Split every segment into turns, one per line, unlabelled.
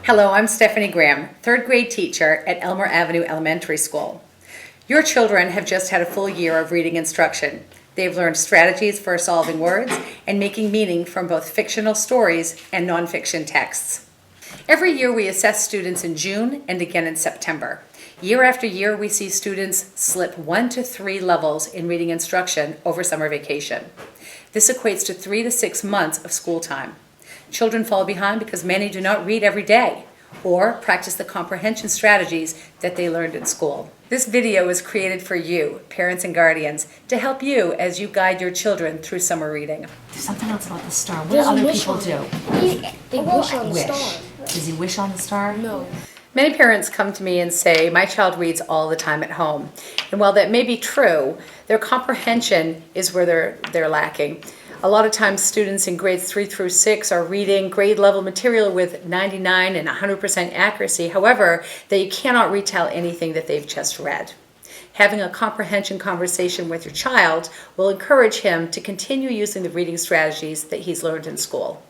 Hello, I'm Stephanie Graham, third grade teacher at Elmer Avenue Elementary School. Your children have just had a full year of reading instruction. They've learned strategies for solving words and making meaning from both fictional stories and nonfiction texts. Every year we assess students in June and again in September. Year after year we see students slip 1 to 3 levels in reading instruction over summer vacation. This equates to 3 to 6 months of school time. Children fall behind because many do not read every day or practice the comprehension strategies that they learned in school. This video is created for you, parents and guardians, to help you as you guide your children through summer reading.
There's something else about the star. What do other people do?
They wish on the star.
Does he wish on the star?
No.
Many parents come to me and say, my child reads all the time at home. And while that may be true, their comprehension is where they're lacking. A lot of times students in grades 3 through 6 are reading grade level material with 99 and 100% accuracy. However, they cannot retell anything that they've just read. Having a comprehension conversation with your child will encourage him to continue using the reading strategies that he's learned in school.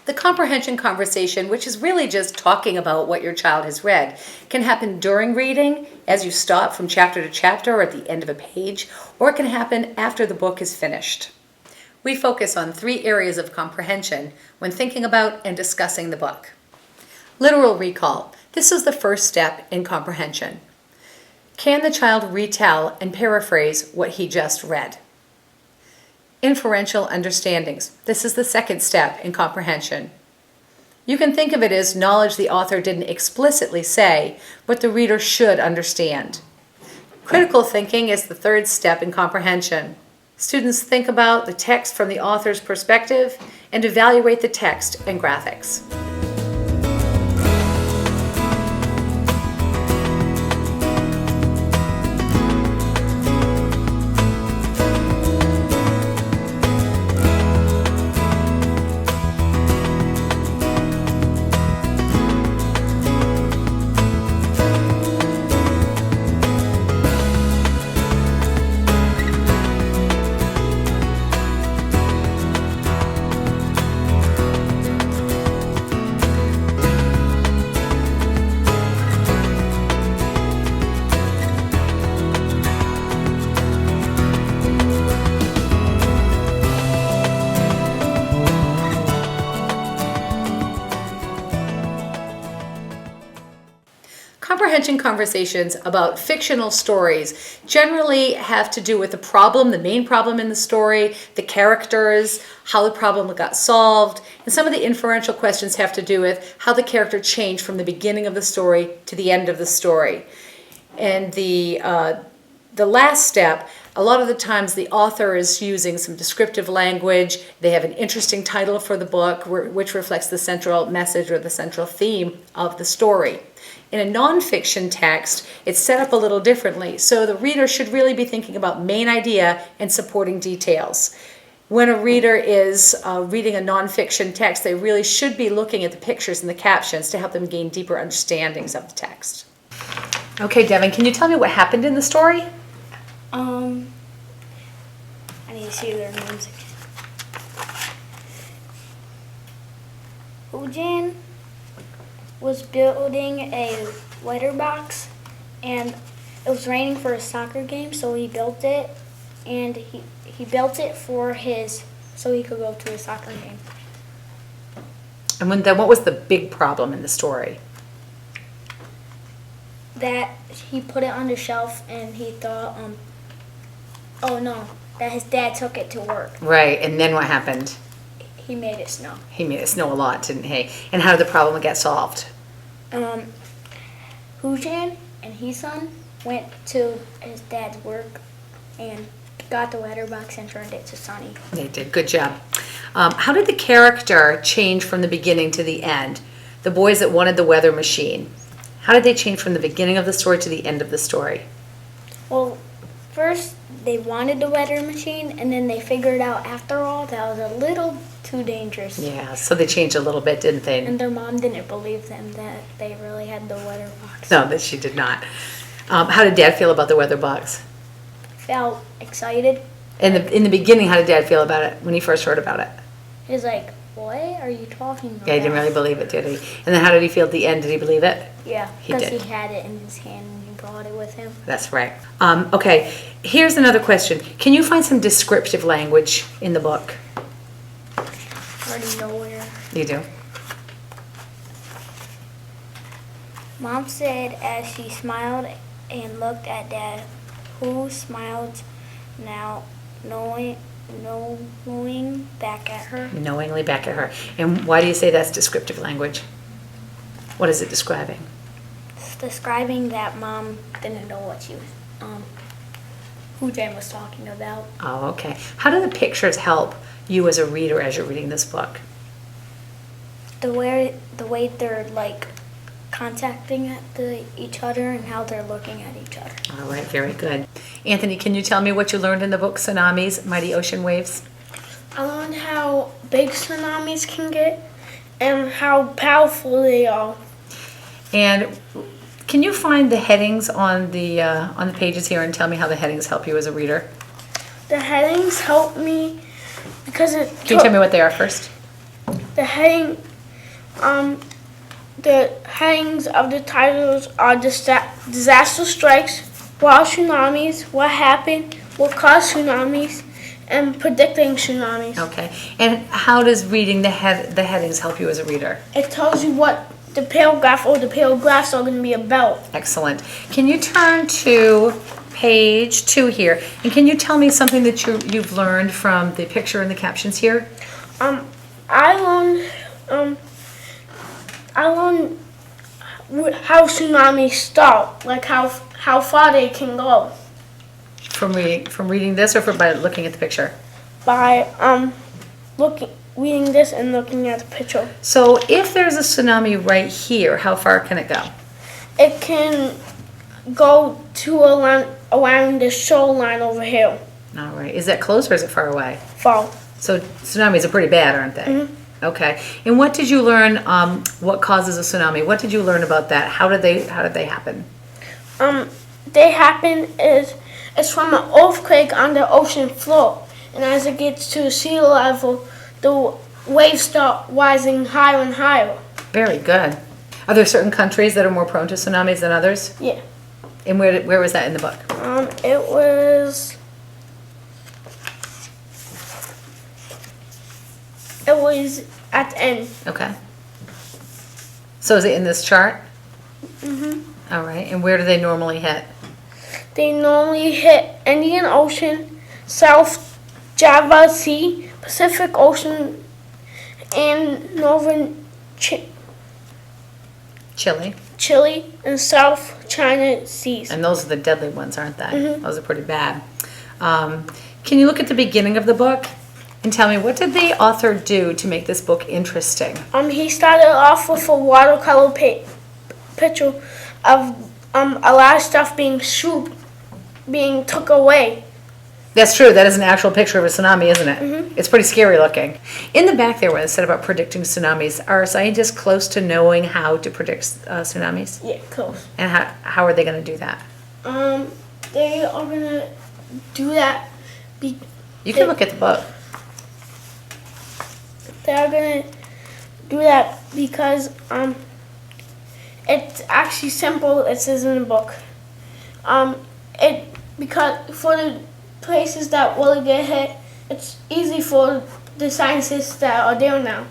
The comprehension conversation, which is really just talking about what your child has read, can happen during reading as you stop from chapter to chapter or at the end of a page, or it can happen after the book is finished. We focus on 3 areas of comprehension when thinking about and discussing the book. Literal recall. This is the first step in comprehension. Can the child retell and paraphrase what he just read? Inferential understandings. This is the second step in comprehension. You can think of it as knowledge the author didn't explicitly say, but the reader should understand. Critical thinking is the third step in comprehension. Students think about the text from the author's perspective and evaluate the text and graphics. Comprehension conversations about fictional stories generally have to do with the problem, the main problem in the story, the characters, how the problem got solved, and some of the inferential questions have to do with how the character changed from the beginning of the story to the end of the story. And the last step, a lot of the times the author is using some descriptive language. They have an interesting title for the book which reflects the central message or the central theme of the story. In a nonfiction text, it's set up a little differently, so the reader should really be thinking about main idea and supporting details. When a reader is reading a nonfiction text, they really should be looking at the pictures and the captions to help them gain deeper understandings of the text. Okay, Devin, can you tell me what happened in the story?
I need to see their names again. Ujan was building a letterbox, and it was raining for a soccer game, so he built it, and he built it for so he could go to a soccer game.
And then what was the big problem in the story?
That he put it on the shelf, and he thought, that his dad took it to work.
Right, and then what happened?
He made it snow.
He made it snow a lot, didn't he? And how did the problem get solved?
Hujan and his son went to his dad's work and got the letterbox and turned it to Sonny.
They did. Good job. How did the character change from the beginning to the end? The boys that wanted the weather machine. How did they change from the beginning of the story to the end of the story?
Well, first they wanted the weather machine, and then they figured out after all that was a little too dangerous.
Yeah, so they changed a little bit, didn't they?
And their mom didn't believe them that they really had the weather box.
No, that she did not. How did Dad feel about the weather box?
Felt excited.
In the beginning, how did Dad feel about it when he first heard about it?
He was like, what are you talking about?
Yeah, he didn't really believe it, did he? And then how did he feel at the end? Did he believe it?
Yeah,
He
because
did.
he had it in his hand and he brought it with him.
That's right. Okay, here's another question. Can you find some descriptive language in the book?
Already know where.
You do?
Mom said as she smiled and looked at Dad, who smiled now, knowing back at her.
Knowingly back at her. And why do you say that's descriptive language? What is it describing?
It's describing that Mom didn't know what she was, who Jen was talking about.
Oh, okay. How do the pictures help you as a reader as you're reading this book?
The way they're like contacting each other and how they're looking at each other.
All right, very good. Anthony, can you tell me what you learned in the book Tsunamis, Mighty Ocean Waves?
I learned how big tsunamis can get and how powerful they are.
And can you find the headings on the pages here and tell me how the headings help you as a reader?
The headings help me because it.
Can you tell me what they are first?
The headings of the titles are disaster strikes, wild tsunamis, what happened, what caused tsunamis, and predicting tsunamis.
Okay. And how does reading the headings help you as a reader?
It tells you what the paragraph or the paragraphs are going to be about.
Excellent. Can you turn to page 2 here? And can you tell me something that you've learned from the picture and the captions here?
I learned how tsunamis start, like how far they can go
From reading this or by looking at the picture?
by reading this and looking at the picture.
So if there's a tsunami right here, how far can it go?
It can go to around the shoreline over here.
All right. Is that close or is it far away?
Fall.
So tsunamis are pretty bad, aren't they? Okay. And what did you learn? What causes a tsunami? What did you learn about that? How did they happen?
They happen it's from an earthquake on the ocean floor, and as it gets to sea level, the waves start rising higher and higher.
Very good. Are there certain countries that are more prone to tsunamis than others?
Yeah.
And where was that in the book?
It was at the end.
Okay. So is it in this chart? All right. And where do they normally hit?
They normally hit Indian Ocean, South Java Sea, Pacific Ocean, and northern
Chile.
Chile, and South China Seas.
And those are the deadly ones, aren't they? Those are pretty bad. Can you look at the beginning of the book and tell me what did the author do to make this book interesting?
He started off with a watercolor picture of a lot of stuff being took away.
That's true. That is an actual picture of a tsunami, isn't it? It's pretty scary looking. In the back there, where it said about predicting tsunamis, are scientists close to knowing how to predict tsunamis?
Yeah, close.
And how are they going to do that?
They are gonna do that.
You can look at the book.
They are gonna do that because it's actually simple. It says in the book. Because for the places that will get hit, it's easy for the scientists that are there now.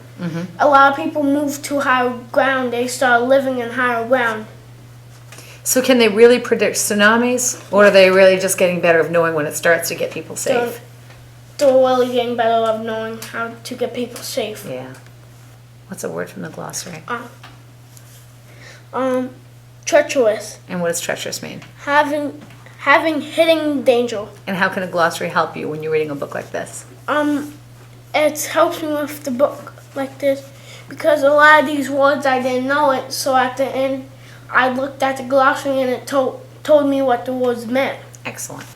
A lot of people move to higher ground. They start living in higher ground.
So can they really predict tsunamis, or are they really just getting better of knowing when it starts to get people safe?
They're really getting better of knowing how to get people safe.
Yeah. What's a word from the glossary?
Treacherous.
And what does treacherous mean?
Having hidden danger.
And how can a glossary help you when you're reading a book like this?
It helps me with the book like this because a lot of these words I didn't know it. So at the end, I looked at the glossary and it told me what the words meant.
Excellent.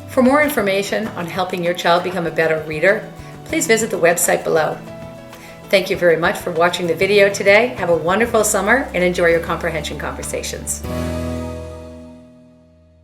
For more information on helping your child become a better reader, please visit the website below. Thank you very much for watching the video today. Have a wonderful summer and enjoy your comprehension conversations.